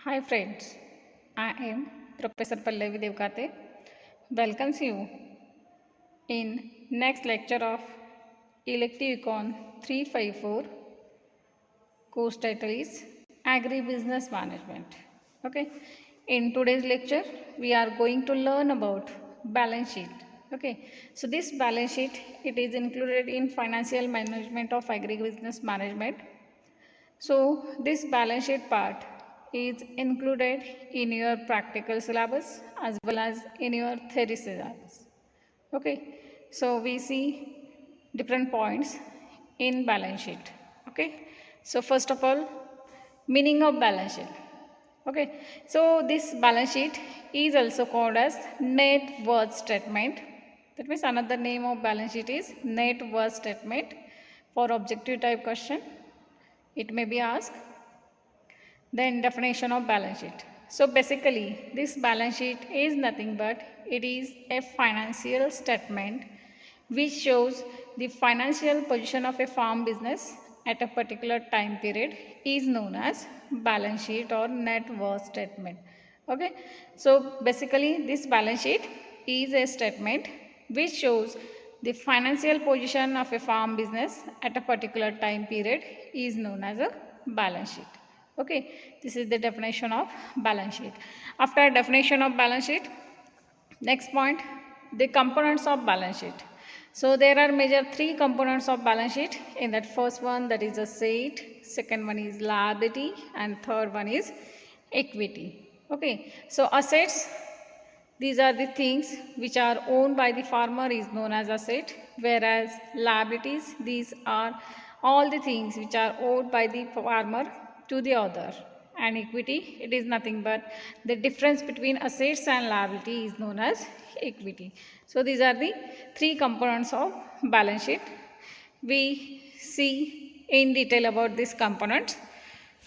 Hi friends, I am Professor Pallavi Devkate. Welcomes you in next lecture of Elective Econ 354. Course title is Agribusiness Management. Okay. In today's lecture, we are going to learn about balance sheet. Okay. So this balance sheet it is included in financial management of agribusiness management. So this balance sheet part is included in your practical syllabus as well as in your theory syllabus. Okay, so we see different points in balance sheet. Okay, so first of all, meaning of balance sheet. Okay, so this balance sheet is also called as net worth statement. That means another name of balance sheet is net worth statement. For objective type question, it may be asked. Then definition of balance sheet. So basically this balance sheet is nothing but it is a financial statement which shows the financial position of a farm business at a particular time period is known as balance sheet or net worth statement. Okay, so basically this balance sheet is a statement which shows the financial position of a farm business at a particular time period is known as a balance sheet. Okay, this is the definition of balance sheet. After definition of balance sheet, next point, the components of balance sheet. So there are major three components of balance sheet. In that first one, that is asset, second one is liability, and third one is equity. Okay, so assets, these are the things which are owned by the farmer is known as asset, whereas liabilities, these are all the things which are owed by the farmer to the other. And equity, it is nothing but the difference between assets and liability is known as equity. So these are the three components of balance sheet. We see in detail about these components.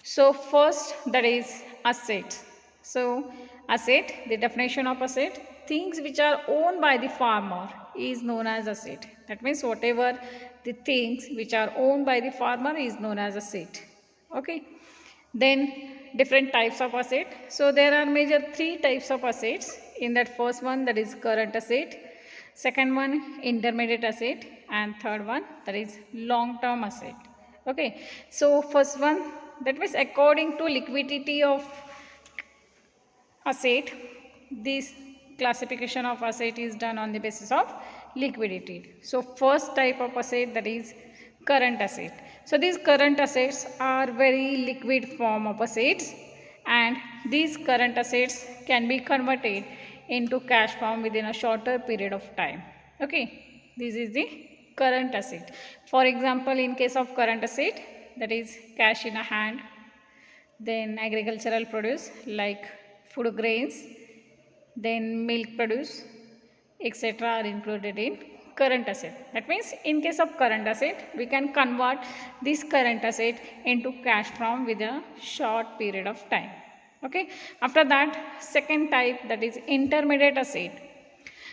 So first that is asset. So asset, the definition of asset, things which are owned by the farmer is known as asset. That means whatever the things which are owned by the farmer is known as asset. Okay. Then different types of asset. So there are major three types of assets. In that first one, that is current asset, second one intermediate asset, and third one, that is long term asset. Okay, so first one, that means according to liquidity of asset, this classification of asset is done on the basis of liquidity. So first type of asset, that is current asset. So these current assets are very liquid form of assets, and these current assets can be converted into cash form within a shorter period of time. Okay, this is the current asset. For example, in case of current asset, that is cash in a hand, then agricultural produce like food grains, then milk produce, etc. are included in current asset. That means in case of current asset, we can convert this current asset into cash from within a short period of time. Okay. After that, second type, that is intermediate asset.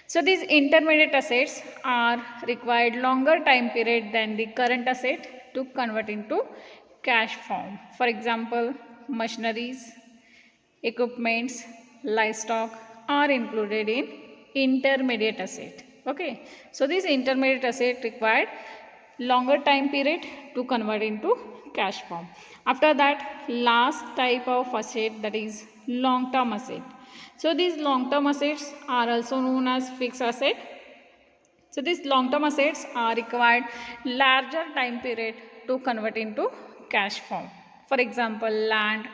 So these intermediate assets are required longer time period than the current asset to convert into cash form. For example, machineries, equipments, livestock are included in intermediate asset. Okay, so this intermediate asset required longer time period to convert into cash form. After that, last type of asset, that is long term asset. So these long term assets are also known as fixed asset. So these long term assets are required larger time period to convert into cash form. For example, land,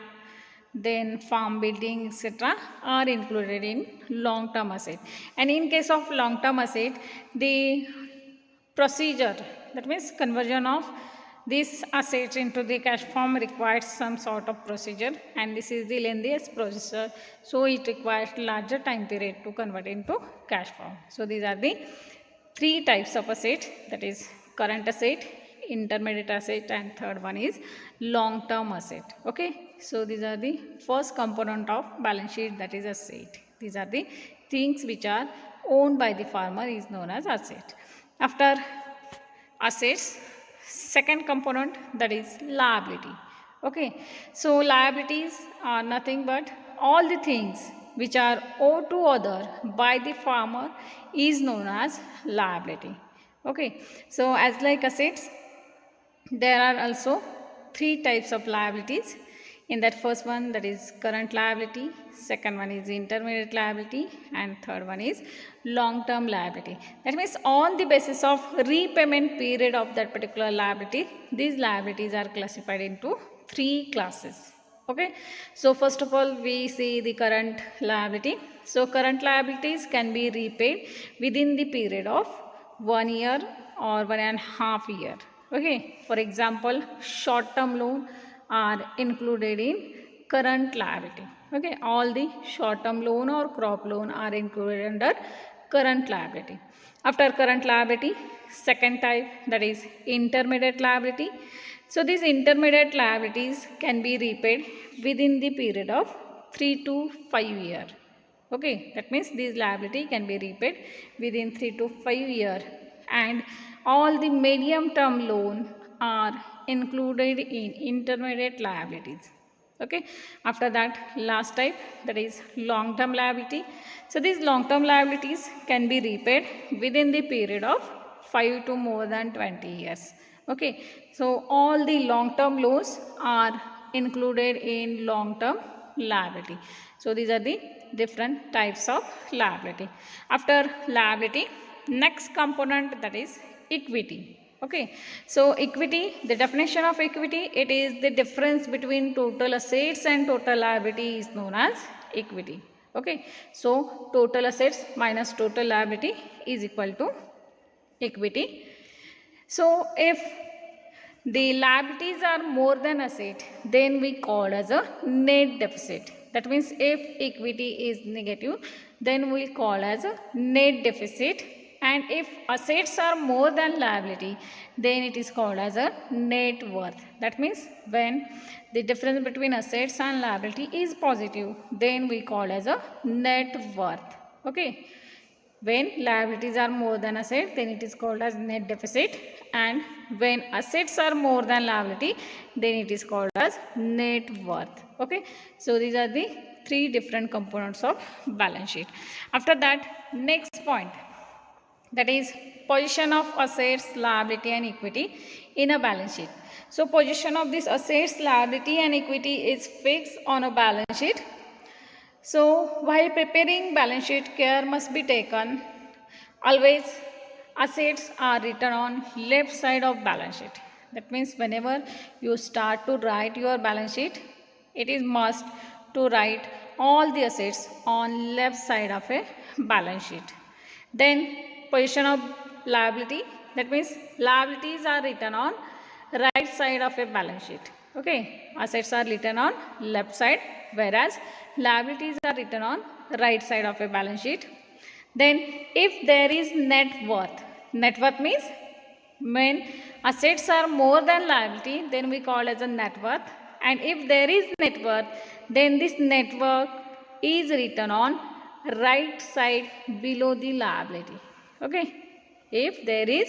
then farm building, etc. are included in long term asset. And in case of long term asset, the procedure, that means conversion of this asset into the cash form, requires some sort of procedure, and this is the lengthiest procedure, so it requires larger time period to convert into cash form. So these are the three types of asset, that is current asset, intermediate asset, and third one is long term asset. Okay, so these are the first component of balance sheet, that is asset. These are the things which are owned by the farmer is known as asset. After assets, second component, that is liability. Okay, so liabilities are nothing but all the things which are owed to other by the farmer is known as liability. Okay, so as like assets, there are also three types of liabilities. In that first one, that is current liability, second one is intermediate liability, and third one is long term liability. That means on the basis of repayment period of that particular liability, these liabilities are classified into three classes. Okay, so first of all we see the current liability. So current liabilities can be repaid within the period of 1 year or 1.5 years. Okay, for example, short term loan are included in current liability. Okay, all the short term loan or crop loan are included under current liability. After current liability, second type, that is intermediate liability. So these intermediate liabilities can be repaid within the period of 3 to 5 years. Okay, that means this liability can be repaid within 3 to 5 years, and all the medium term loan are included in intermediate liabilities. Okay, after that last type, that is long term liability. So these long term liabilities can be repaid within the period of 5 to more than 20 years. Okay, so all the long term loans are included in long term liability. So these are the different types of liability. After liability, next component, that is equity. Okay, so equity, the definition of equity, it is the difference between total assets and total liability is known as equity. Okay, so total assets minus total liability is equal to equity. So if the liabilities are more than asset, then we call as a net deficit. That means if equity is negative, then we call as a net deficit. And if assets are more than liability, then it is called as a net worth. That means when the difference between assets and liability is positive, then we call as a net worth. Okay. When liabilities are more than assets, then it is called as net deficit, and when assets are more than liability, then it is called as net worth. Okay, so these are the three different components of balance sheet. After that, next point, that is position of assets, liability and equity in a balance sheet. So position of this assets, liability and equity is fixed on a balance sheet. So while preparing balance sheet, care must be taken. Always assets are written on left side of balance sheet. That means whenever you start to write your balance sheet, it is must to write all the assets on left side of a balance sheet. Then position of liability, that means liabilities are written on right side of a balance sheet. Okay, assets are written on left side, whereas liabilities are written on right side of a balance sheet. Then if there is net worth means when assets are more than liability, then we call as a net worth. And if there is net worth, then this net worth is written on right side below the liability. Okay, if there is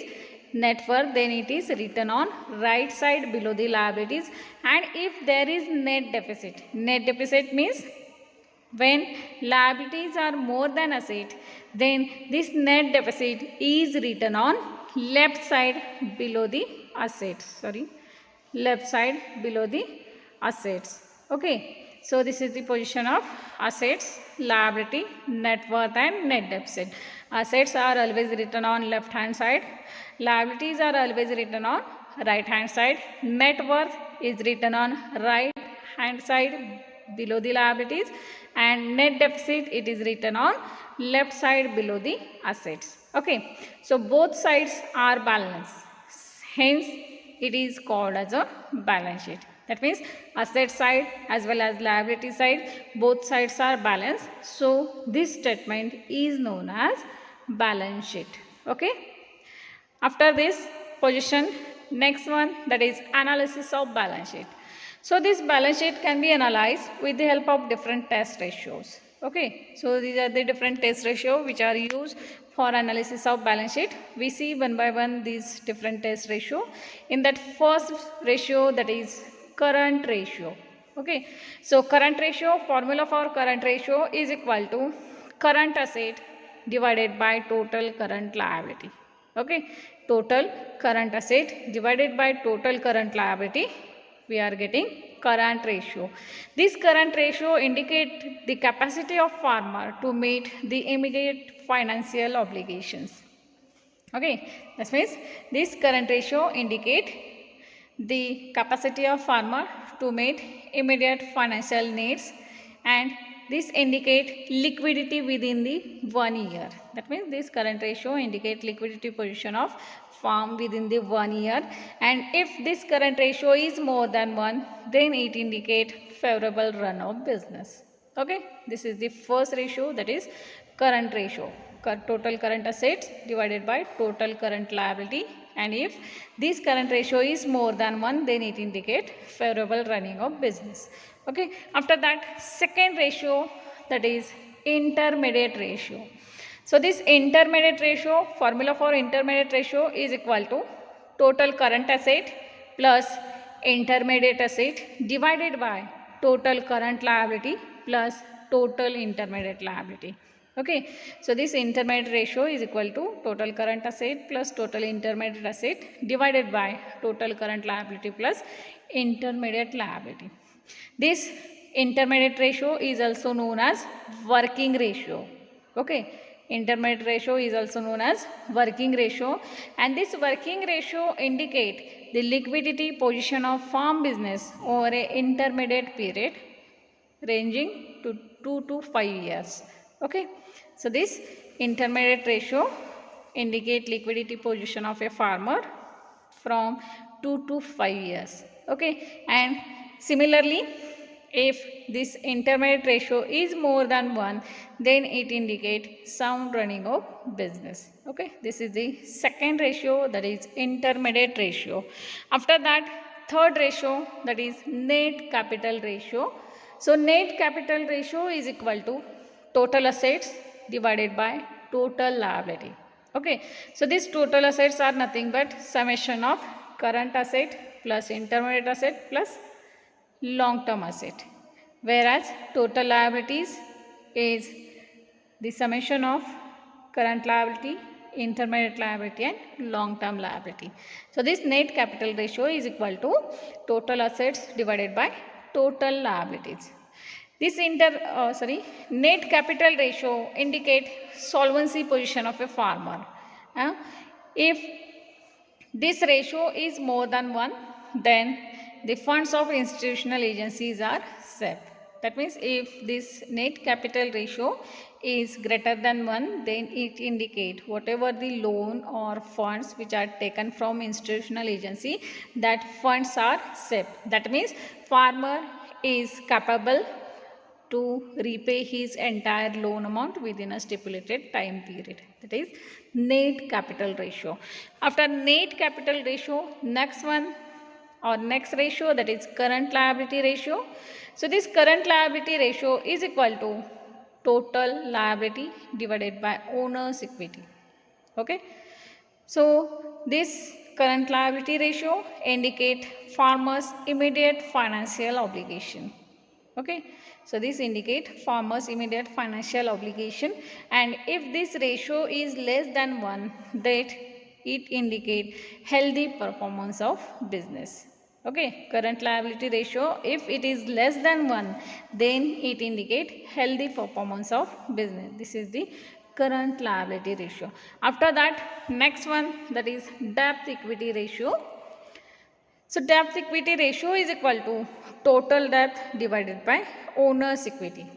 net worth, then it is written on right side below the liabilities. And if there is net deficit means when liabilities are more than asset, then this net deficit is written on left side below the assets. Left side below the assets. Okay, so this is the position of assets, liability, net worth and net deficit. Assets are always written on left hand side, liabilities are always written on right hand side, net worth is written on right hand side below the liabilities, and net deficit it is written on left side below the assets. Okay, so both sides are balanced, hence it is called as a balance sheet. That means asset side as well as liability side, both sides are balanced, so this statement is known as balance sheet. Okay, after this position, next one, that is analysis of balance sheet. So this balance sheet can be analyzed with the help of different test ratios. Okay, so these are the different test ratios which are used for analysis of balance sheet. We see one by one these different test ratio. In that first ratio, that is current ratio. Okay, so current ratio, formula for current ratio is equal to current asset divided by total current liability. Okay, total current asset divided by total current liability, we are getting current ratio. This current ratio indicates the capacity of farmer to meet the immediate financial obligations. Okay, that means this current ratio indicate the capacity of farmer to meet immediate financial needs, and this indicate liquidity within the 1 year. That means this current ratio indicate liquidity position of farm within the 1 year, and if this current ratio is more than 1, then it indicate favorable run of business. Okay, this is the first ratio, that is current ratio, total current assets divided by total current liability, and if this current ratio is more than 1, then it indicate favorable running of business. Okay, after that second ratio, that is intermediate ratio. So this intermediate ratio, formula for intermediate ratio is equal to total current asset plus intermediate asset divided by total current liability plus total intermediate liability. Okay, so this intermediate ratio is equal to total current asset plus total intermediate asset divided by total current liability plus intermediate liability. This intermediate ratio is also known as working ratio. Okay, intermediate ratio is also known as working ratio, and this working ratio indicate the liquidity position of farm business over an intermediate period ranging to 2 to 5 years. Okay, so this intermediate ratio indicate liquidity position of a farmer from 2 to 5 years. Okay, and similarly, if this intermediate ratio is more than 1, then it indicates sound running of business. Okay, this is the second ratio, that is intermediate ratio. After that, third ratio, that is net capital ratio. So net capital ratio is equal to total assets divided by total liability. Okay, so these total assets are nothing but summation of current asset plus intermediate asset plus long term asset, whereas total liabilities is the summation of current liability, intermediate liability and long term liability. So this net capital ratio is equal to total assets divided by total liabilities. This net capital ratio indicate solvency position of a farmer. If this ratio is more than 1, then the funds of institutional agencies are safe. That means if this net capital ratio is greater than 1, then it indicate whatever the loan or funds which are taken from institutional agency, that funds are safe. That means farmer is capable to repay his entire loan amount within a stipulated time period. That is net capital ratio. After net capital ratio, next one or next ratio, that is current liability ratio. So this current liability ratio is equal to total liability divided by owner's equity. Okay, so this current liability ratio indicate farmers immediate financial obligation. Okay, so this indicate farmers immediate financial obligation, and if this ratio is less than 1, that it indicate healthy performance of business. Okay, current liability ratio, if it is less than 1, then it indicate healthy performance of business. This is the current liability ratio. After that, next one, that is debt equity ratio. So debt equity ratio is equal to total debt divided by owner's equity.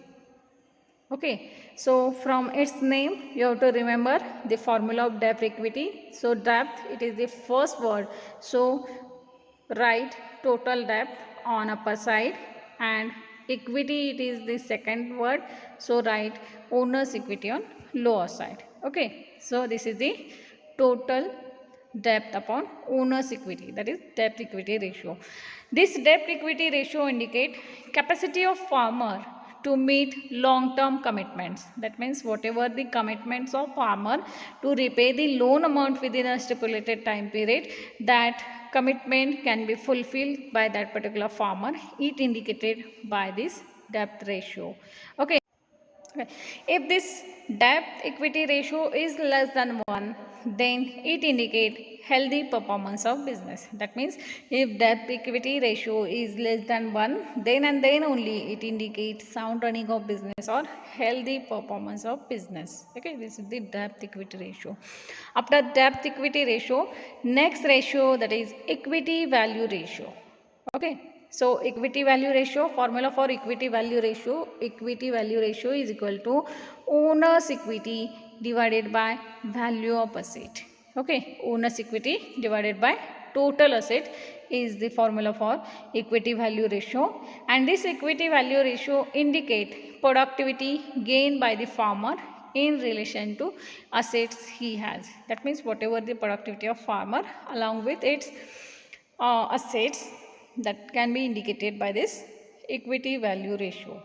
Okay, so from its name you have to remember the formula of debt equity. So debt, it is the first word, so write total debt on upper side, and equity, it is the second word, so write owner's equity on lower side. Okay, so this is the total debt upon owner's equity, that is debt equity ratio. This debt equity ratio indicate capacity of farmer to meet long term commitments. That means whatever the commitments of farmer to repay the loan amount within a stipulated time period, that commitment can be fulfilled by that particular farmer, it indicated by this debt ratio. Okay. Okay. If this debt equity ratio is less than 1, then it indicates healthy performance of business. That means if debt equity ratio is less than 1, then and then only it indicates sound running of business or healthy performance of business. Okay, this is the debt equity ratio. After debt equity ratio, next ratio, that is equity value ratio. Okay. So equity value ratio, formula for equity value ratio is equal to owner's equity divided by value of asset. Okay, owner's equity divided by total asset is the formula for equity value ratio, and this equity value ratio indicate productivity gained by the farmer in relation to assets he has. That means whatever the productivity of farmer along with its assets, that can be indicated by this equity value ratio.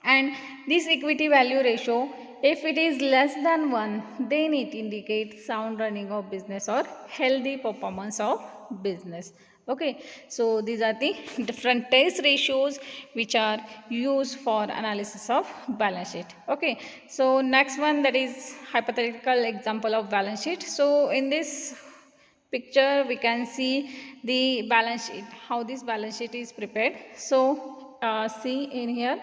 And this equity value ratio, if it is less than 1, then it indicates sound running of business or healthy performance of business. Okay, so these are the different test ratios which are used for analysis of balance sheet. Okay, so next one, that is hypothetical example of balance sheet. So in this picture we can see the balance sheet, how this balance sheet is prepared. So see in here,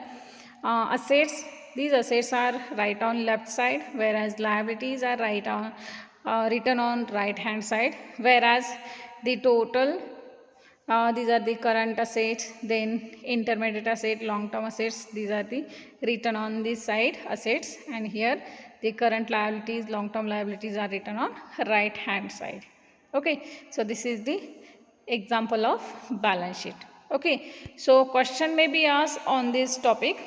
assets, these assets are right on left side, whereas liabilities are right on written on right hand side, whereas the total, these are the current assets, then intermediate asset, long term assets, these are the written on this side assets, and here the current liabilities, long term liabilities are written on right hand side. Okay, so this is the example of balance sheet. Okay, so question may be asked on this topic,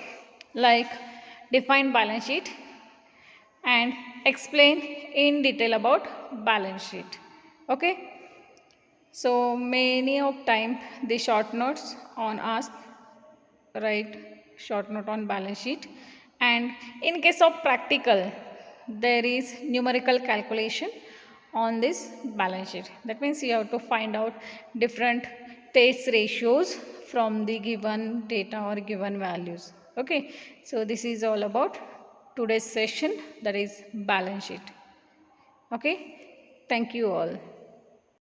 like define balance sheet and explain in detail about balance sheet. Okay, so many of time the short notes on ask, write short note on balance sheet, and in case of practical there is numerical calculation on this balance sheet. That means you have to find out different test ratios from the given data or given values. Okay, so this is all about today's session, that is balance sheet. Okay, thank you all.